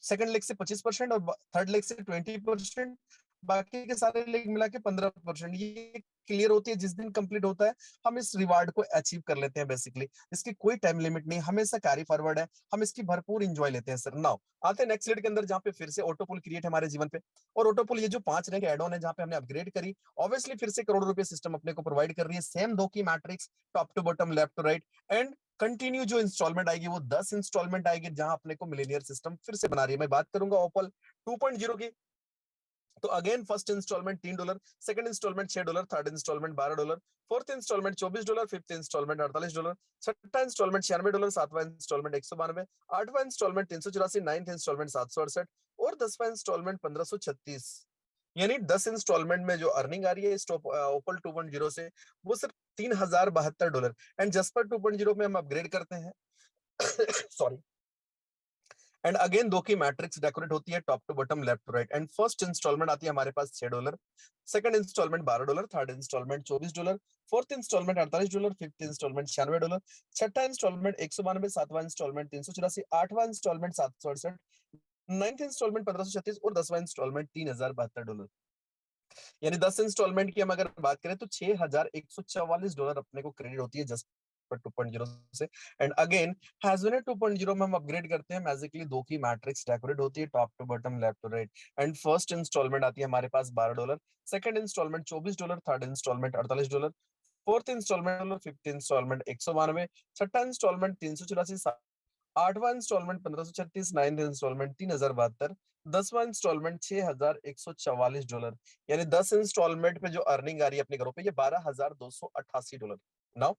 सेकंड लेग से 25% और थर्ड लेग से 20%, बाकी के सारे लेग मिला के 15%। ये क्लियर होती है जिस दिन कंप्लीट होता है, हम इस रिवार्ड को अचीव कर लेते हैं बेसिकली। इसकी कोई टाइम लिमिट नहीं, हमेशा कैरी फॉरवर्ड है, हम इसकी भरपूर इंजॉय लेते हैं सर। नाउ आते हैं नेक्स्ट स्लाइड के अंदर, जहां पे फिर से ऑटोपुल क्रिएट है हमारे जीवन पे। और ऑटोपुल ये जो 5 रैंक एड ऑन है, जहां पे हमने अपग्रेड करी, ऑब्वियसली फिर से करोड़ रुपए सिस्टम अपने को प्रोवाइड कर रही है, सेम 2 की matrix, top to bottom, left to right. And continue जो इंस्टॉलमेंट आएगी वो 10 इंस्टॉलमेंट आएगी, जहां अपने को मिलेनियर सिस्टम फिर से बना रही है। मैं बात करूंगा ओपल 2.0 की, तो again first installment $3, second installment $6, third installment $12, fourth installment $24, fifth installment $48, छठा इंस्टॉलमेंट $96, सातवां इंस्टॉलमेंट 192, आठवां इंस्टॉलमेंट 384, नाइन्थ इंस्टॉलमेंट 768 और 10वां इंस्टॉलमेंट 1536। यानी 10 इंस्टॉलमेंट में जो अर्निंग आ रही है ओपल 2.0 से, वो सिर्फ $3072। एंड जस्पर 2.0 में हम अपग्रेड करते हैं सॉरी, एंड अगेन 2 की मैट्रिक्स डेकोरेट होती है, top to bottom, left to right. And first instalment आती है हमारे पास $6, second installment $12, third installment $24, fourth installment $48, fifth installment $96, छठा इंस्टॉलमेंट 192, सातवां इंस्टॉलमेंट 384, आठवां इंस्टॉलमेंट 768, नाइन्थ इंस्टॉलमेंट 1536 और 10वां इंस्टॉलमेंट $3072। यानी 10 इंस्टॉलमेंट की हम अगर बात करें तो $6144 अपने को क्रेडिट होती है जस्ट पर 2.0 से। एंड अगेन हैजोनेट 2.0 में हम अपग्रेड करते हैं, मैजिकली दो की मैट्रिक्स डेकोरेट होती है top to bottom, left to right. And first instalment आती है हमारे पास $12, second installment $24, third installment $48, fourth installment, fifth installment 192, छठा इंस्टॉलमेंट 384, आठवां इंस्टॉलमेंट 1536, नाइन्थ इंस्टॉलमेंट 3072, 10वां इंस्टॉलमेंट $6144। यानी 10 इंस्टॉलमेंट पे जो अर्निंग आ रही है अपने घरों पे ये $12,288। नाउ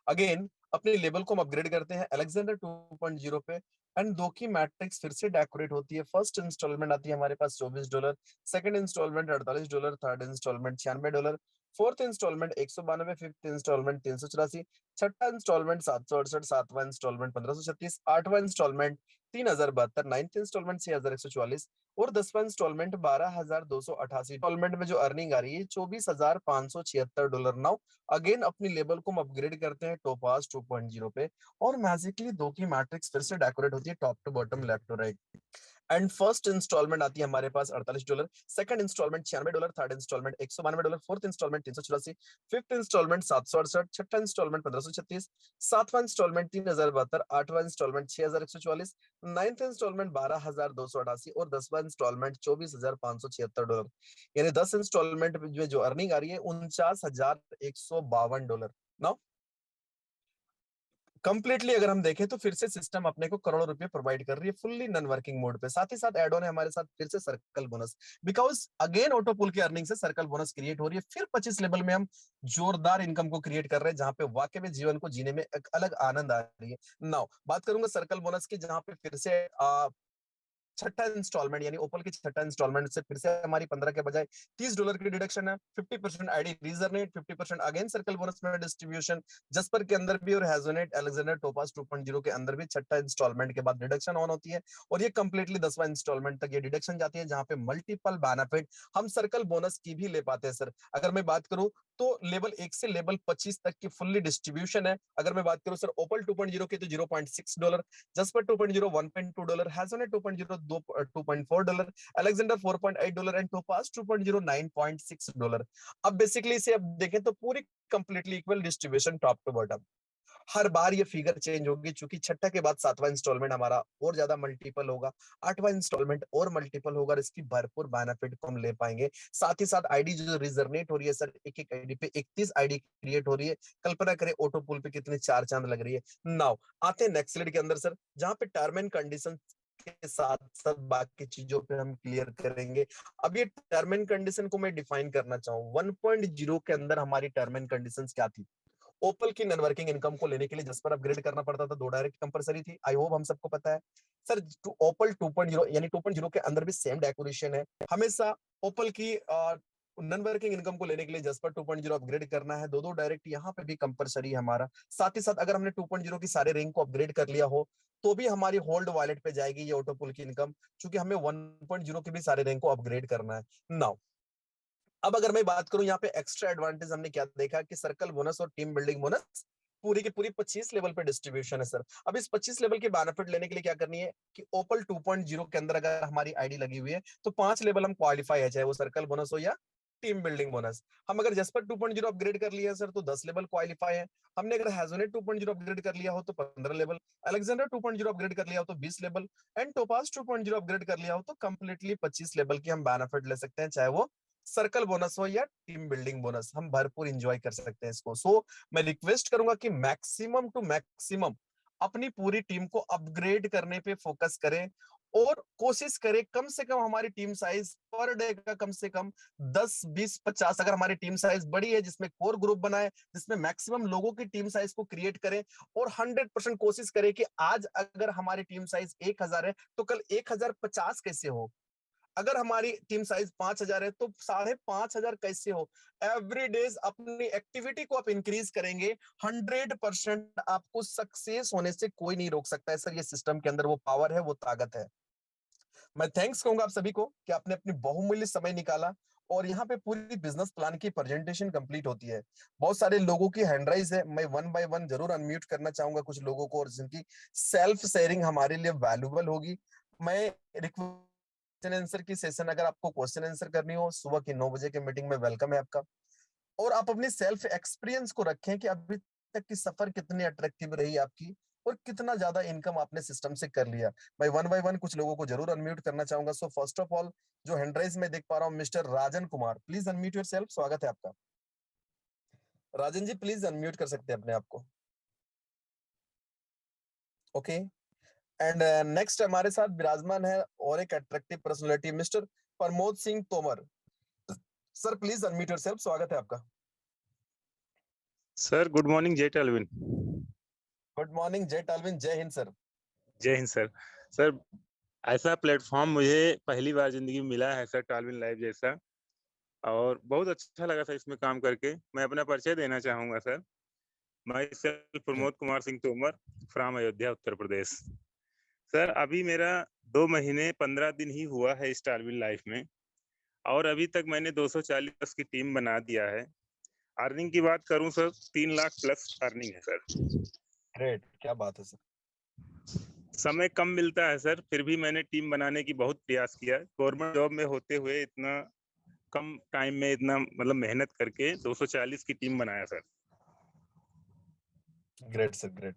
अगेन अपने लेवल को हम अपग्रेड करते हैं अलेक्जेंडर 2.0 पे। एंड दो की मैट्रिक्स फिर से डेकोरेट होती है। फर्स्ट इंस्टॉलमेंट आती है हमारे पास $24, second installment $48, third installment $96, fourth installment 192, fifth installment 384, छठा इंस्टॉलमेंट 768, सातवां इंस्टॉलमेंट 1536, आठवां इंस्टॉलमेंट 3072, नाइन्थ इंस्टॉलमेंट 6144 और 10वां इंस्टॉलमेंट $12,288। इंस्टॉलमेंट में जो अर्निंग आ रही है $24,576। नाउ अगेन अपनी लेवल को हम अपग्रेड करते हैं टोपाज 2.0 पे और मैजिकली दो की मैट्रिक्स फिर से डेकोरेट होती है top to bottom, left to right. And first instalment आती है हमारे पास $48, second installment $96, third installment $192, fourth installment 384, fifth installment 768, छठा इंस्टॉलमेंट 1536, सातवां इंस्टॉलमेंट 3072, आठवां इंस्टॉलमेंट 6144, नाइन्थ इंस्टॉलमेंट $12,288 और 10वां इंस्टॉलमेंट $24,576। यानी 10 इंस्टॉलमेंट में जो अर्निंग आ रही है $49,152। नाउ कंप्लीटली अगर हम देखें तो फिर से सिस्टम अपने को करोड़ों रुपए प्रोवाइड कर रही है फुल्ली नॉन वर्किंग मोड पे। साथ ही साथ एड ऑन है हमारे साथ फिर से circle bonus, because again auto pool की अर्निंग से सर्कल बोनस क्रिएट हो रही है। फिर 25 लेवल में हम जोरदार इनकम को क्रिएट कर रहे हैं जहां पे वाकई में जीवन को जीने में एक अलग आनंद आ रही है। नाउ बात करूंगा सर्कल बोनस की, जहां पे फिर से छठा इंस्टॉलमेंट यानी ओपल की छठा इंस्टॉलमेंट से फिर से हमारी 15 के बजाय $30 की डिडक्शन है। 50% आईडी रीजरनेट, 50% अगेन सर्कल बोनस में डिस्ट्रीब्यूशन जस्पर के अंदर भी और हैजोनेट अलेक्जेंडर टोपास 2.0 के अंदर भी छठा इंस्टॉलमेंट के बाद डिडक्शन ऑन होती है और ये कंप्लीटली 10वां इंस्टॉलमेंट तक ये डिडक्शन जाती है जहां पे मल्टीपल बेनिफिट हम सर्कल बोनस की भी ले पाते हैं। सर अगर मैं बात करूं तो लेवल 1 से लेवल 25 तक की फुल्ली डिस्ट्रीब्यूशन है। अगर मैं बात करूं सर ओपल 2.0 की तो $0.6, jasper 2.0 $1.2, hessonite 2.0 $2.4, Alexander $4.8 and topaz 2.0 $9.6। अब बेसिकली इसे अब देखें तो पूरी completely equal distribution top to bottom. हर बार ये फिगर चेंज होगी क्योंकि छठा के बाद सातवां इंस्टॉलमेंट हमारा और ज्यादा मल्टीपल होगा, आठवां इंस्टॉलमेंट और मल्टीपल होगा और इसकी भरपूर बेनिफिट को हम ले पाएंगे। साथ ही साथ आईडी जो रिजर्नेट हो रही है सर, एक एक आईडी पे 31 आईडी क्रिएट हो रही है। कल्पना करें ऑटो पुल पे कितने चार चांद लग रही है। नाउ आते हैं नेक्स्ट स्लाइड के अंदर सर, जहां पे टर्म एंड कंडीशन के साथ साथ बाकी चीजों पे हम क्लियर करेंगे। अब ये टर्म एंड कंडीशन को मैं डिफाइन करना चाहूँ 1.0 के अंदर हमारी टर्म एंड कंडीशंस क्या थी। ओपल की नॉन वर्किंग इनकम को लेने के लिए जिस पर अपग्रेड करना पड़ता था, दो डायरेक्ट कंपलसरी थी, आई होप हम सबको पता है। सर ओपल 2.0 यानी 2.0 के अंदर भी सेम डेकोरेशन है। हमेशा ओपल की नॉन वर्किंग इनकम को लेने के लिए जस्पर 2.0 अपग्रेड करना है, दो दो डायरेक्ट यहाँ पे भी कंपलसरी है हमारा। साथ ही साथ अगर हमने 2.0 की सारे रैंक को अपग्रेड कर लिया हो तो भी हमारी होल्ड वॉलेट पे जाएगी ये ऑटो पुल की इनकम, क्योंकि हमें 1.0 के भी सारे रैंक को अपग्रेड करना है। नाउ अब अगर मैं बात करूं यहाँ पे एक्स्ट्रा एडवांटेज हमने क्या देखा कि सर्कल बोनस और टीम बिल्डिंग बोनस पूरी की पूरी 25 लेवल पे डिस्ट्रीब्यूशन है सर। अब इस 25 लेवल के बेनिफिट लेने के लिए क्या करनी है कि ओपल 2.0 के अंदर अगर हमारी आईडी लगी हुई है तो 5 लेवल हम क्वालिफाई है, चाहे वो सर्कल बोनस हो या टीम बिल्डिंग बोनस। हम अगर जस्पर 2.0 अपग्रेड कर लिया सर तो 10 लेवल क्वालिफाई है। हमने अगर हैजोनेट 2.0 अपग्रेड कर लिया हो तो 15 लेवल, अलेक्जेंडर 2.0 अपग्रेड कर लिया हो तो 20 लेवल एंड टोपास 2.0 अपग्रेड कर लिया हो तो कंप्लीटली 25 लेवल की हम बेनिफिट ले सकते हैं, चाहे वो सर्कल बोनस हो या टीम बिल्डिंग बोनस। हम भरपूर इंजॉय कर सकते हैं इसको। सो मैं रिक्वेस्ट करूंगा कि मैक्सिमम टू मैक्सिमम अपनी पूरी टीम को अपग्रेड करने पे फोकस करें और कोशिश करें कम से कम हमारी टीम साइज पर डे का कम से कम 10 20 50। अगर हमारी टीम साइज बड़ी है जिसमें कोर ग्रुप बनाए जिसमें मैक्सिमम लोगों की टीम साइज को क्रिएट करें और 100% कोशिश करें कि आज अगर हमारी टीम साइज 1000 है तो कल 1050 कैसे हो। अगर हमारी टीम साइज 5000 है तो 5500 कैसे हो। एवरी डेज अपनी एक्टिविटी को आप इंक्रीज करेंगे, 100% आपको सक्सेस होने से कोई नहीं रोक सकता है सर। ये सिस्टम के अंदर वो पावर है, वो ताकत है। मैं थैंक्स कहूंगा आप सभी को कि आपने अपनी बहुमूल्य समय निकाला और यहाँ पे पूरी बिजनेस प्लान की प्रेजेंटेशन कंप्लीट होती है। बहुत सारे लोगों की हैंड राइज है, मैं वन बाय वन जरूर अनम्यूट करना चाहूंगा कुछ लोगों को और जिनकी सेल्फ शेयरिंग हमारे लिए वैल्यूबल होगी। मैं क्वेश्चन आंसर की सेशन, अगर आपको क्वेश्चन आंसर करनी हो सुबह की 9 बजे के मीटिंग में वेलकम है आपका। और आप अपनी सेल्फ एक्सपीरियंस को रखें कि अभी तक की सफर कितनी अट्रैक्टिव रही आपकी, और कितना ज्यादा इनकम आपने सिस्टम से कर लिया। मैं वन बाय वन कुछ लोगों को जरूर अनम्यूट करना चाहूंगा। सो फर्स्ट ऑफ ऑल, जो हैंड राइज में देख पा रहा हूँ, mister Rajan Kumar, please unmute yourself, स्वागत है आपका। राजन जी प्लीज अनम्यूट कर सकते हैं अपने आप को। ओके, एंड नेक्स्ट हमारे साथ विराजमान है और एक attractive personality, mister Pramod Singh Tomar. Sir please unmute yourself, स्वागत है आपका। सर गुड मॉर्निंग जय टालविन। गुड मॉर्निंग जय टालविन, जय हिंद सर। जय हिंद सर। सर ऐसा प्लेटफॉर्म मुझे पहली बार जिंदगी में मिला है सर, टालविन लाइव जैसा, और बहुत अच्छा लगा सर इसमें काम करके। मैं अपना परिचय देना चाहूंगा सर। मैं self Pramod Kumar Singh Tomar from Ayodhya Uttar Pradesh. Sir अभी मेरा 2 महीने 15 दिन ही हुआ है इस टालविन लाइफ में, और अभी तक मैंने 240 की टीम बना दिया है। अर्निंग की बात करूं सर, 3 लाख प्लस अर्निंग है सर। ग्रेट, क्या बात है सर। समय कम मिलता है सर, फिर भी मैंने टीम बनाने की बहुत प्रयास किया। गवर्नमेंट जॉब में होते हुए इतना कम टाइम में इतना मतलब मेहनत करके 240 की टीम बनाया sir. Great sir, great.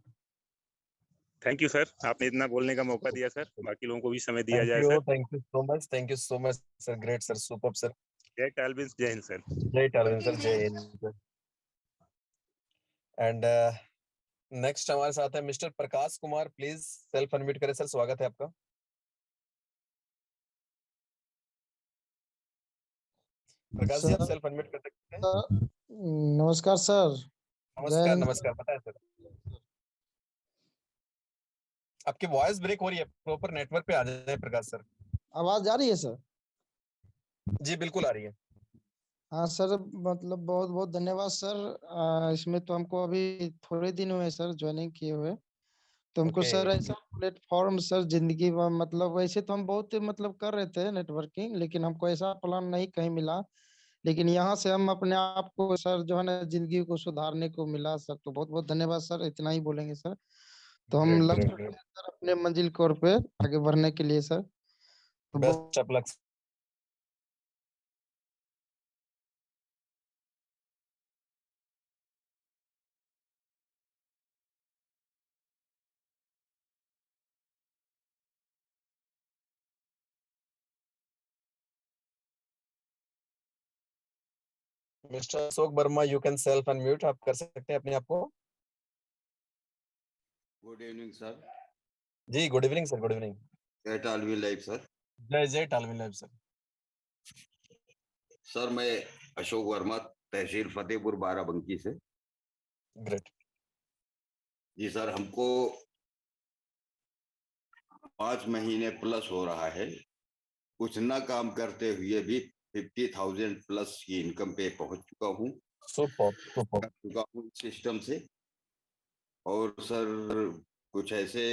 Thank you sir, आपने इतना बोलने का मौका दिया सर। बाकी लोगों को भी समय दिया जाए sir. Thank you so much, thank you so much sir. Great sir, superb sir. जय टालविन, जय हिंद सर। जय टालविन सर, जय हिंद सर। एंड नेक्स्ट हमारे साथ है mister Prakash Kumar, please self unmute करें सर, स्वागत है आपका। प्रकाश जी आप सर सेल्फ अनम्यूट कर सकते हैं। नमस्कार सर। जय नमस्कार हिंद। नमस्कार, बताएं सर। आपकी वॉइस ब्रेक हो रही है, प्रॉपर नेटवर्क पे आ जाए प्रकाश सर। आवाज जा रही है सर? जी बिल्कुल आ रही है। हाँ सर, मतलब बहुत बहुत धन्यवाद सर। इसमें तो हमको अभी थोड़े दिन हुए सर ज्वाइनिंग किए हुए। तो हमको ओके, सर ऐसा प्लेटफॉर्म सर जिंदगी में, मतलब वैसे तो हम बहुत मतलब कर रहे थे नेटवर्किंग, लेकिन हमको ऐसा प्लान नहीं कहीं मिला। लेकिन यहाँ से हम अपने आप को सर जो है ना जिंदगी को सुधारने को मिला सर। तो बहुत बहुत धन्यवाद सर, इतना ही बोलेंगे सर। तो हम ग्रेट लग ग्रेट चुके ग्रेट, हैं सर अपने मंजिल की ओर पे आगे बढ़ने के लिए सर। तो best of luck. Mister Ashok Verma, you can self unmute, आप कर सकते हैं अपने आप को। Good evening sir. जी good evening sir, good evening. जय टालविन लाइव सर। जय जय टालविन लाइव सर। सर मैं अशोक वर्मा, तहसील फतेहपुर बाराबंकी से। ग्रेट। जी सर, हमको 5 महीने प्लस हो रहा है, कुछ ना काम करते हुए भी 50,000 प्लस की इनकम पे पहुंच चुका हूँ, सुपर सुपर। कर चुका हूँ सिस्टम से। और सर कुछ ऐसे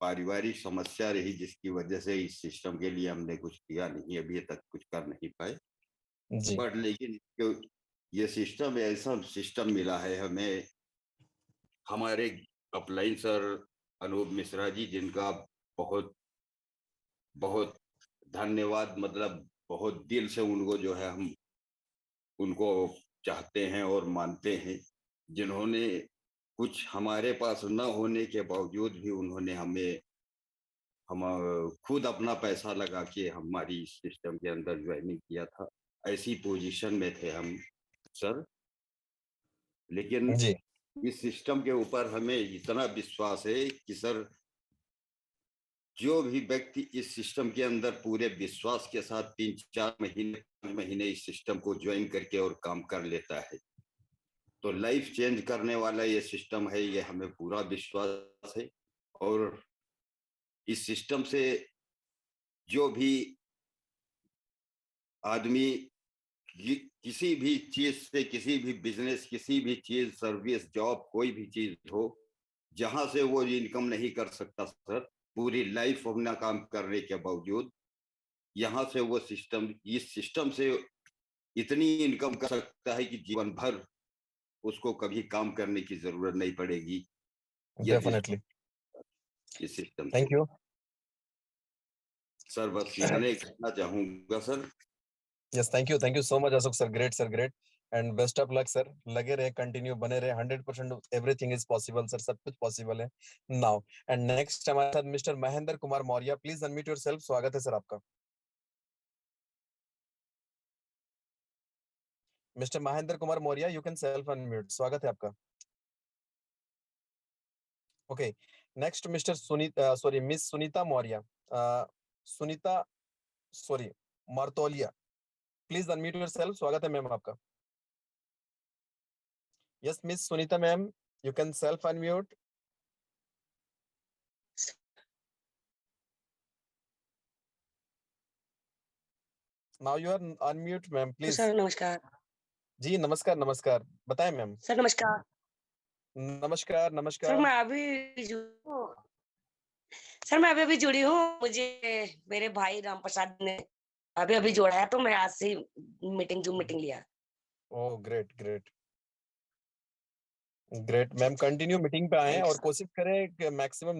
पारिवारिक समस्या रही जिसकी वजह से इस सिस्टम के लिए हमने कुछ किया नहीं, अभी तक कुछ कर नहीं पाए। जी बट लेकिन ये सिस्टम ऐसा सिस्टम मिला है हमें, हमारे अपलाइन सर अनूप मिश्रा जी, जिनका बहुत बहुत धन्यवाद, मतलब बहुत दिल से उनको जो है हम उनको चाहते हैं और मानते हैं, जिन्होंने कुछ हमारे पास न होने के बावजूद भी उन्होंने हम खुद अपना पैसा लगा के हमारी इस सिस्टम के अंदर ज्वाइनिंग किया था। ऐसी पोजीशन में थे हम सर, लेकिन जी इस सिस्टम के ऊपर हमें इतना विश्वास है कि सर जो भी व्यक्ति इस सिस्टम के अंदर पूरे विश्वास के साथ 3-4 महीने 5 महीने इस सिस्टम को ज्वाइन करके और काम कर लेता है, तो लाइफ चेंज करने वाला ये सिस्टम है, ये हमें पूरा विश्वास है। और इस सिस्टम से जो भी आदमी किसी भी चीज से, किसी भी बिजनेस, किसी भी चीज, सर्विस, जॉब, कोई भी चीज हो, जहां से वो इनकम नहीं कर सकता सर, पूरी लाइफ अपना काम करने के बावजूद, यहाँ से वो सिस्टम, इस सिस्टम से इतनी इनकम कर सकता है कि जीवन भर उसको कभी काम करने की जरूरत नहीं पड़ेगी। डेफिनेटली। इस सिस्टम से थैंक यू सर बस इतने कहना चाहूंगा sir. Yes, thank you so much Ashok sir, great sir, great. And best of luck sir, लगे रहे, कंटिन्यू बने रहे, 100% एवरीथिंग इज पॉसिबल सर, सब कुछ पॉसिबल है नाउ। एंड नेक्स्ट हमारे साथ mister Mahendra Kumar Maurya, please unmute yourself, स्वागत है सर आपका। Mister Mahendra Kumar Maurya, you can self unmute, स्वागत है आपका। Okay, next mister sorry miss Sunita Maurya, Sunita sorry Martolia, please unmute yourself, स्वागत है मैम आपका। Yes miss Sunita ma'am, you can self unmute. Now you are unmute ma'am तो प्लीज। सर नमस्कार। जी नमस्कार नमस्कार, बताएं मैम। सर नमस्कार। नमस्कार सर नमस्कार। मैं अभी सर मैं अभी जुड़ी हूँ, मुझे मेरे भाई राम प्रसाद ने अभी जोड़ा है, तो मैं आज से मीटिंग जूम मीटिंग लिया। Oh great great great ma'am, continue meeting पे आए थैंक्स। और कोशिश करें कि मैक्सिमम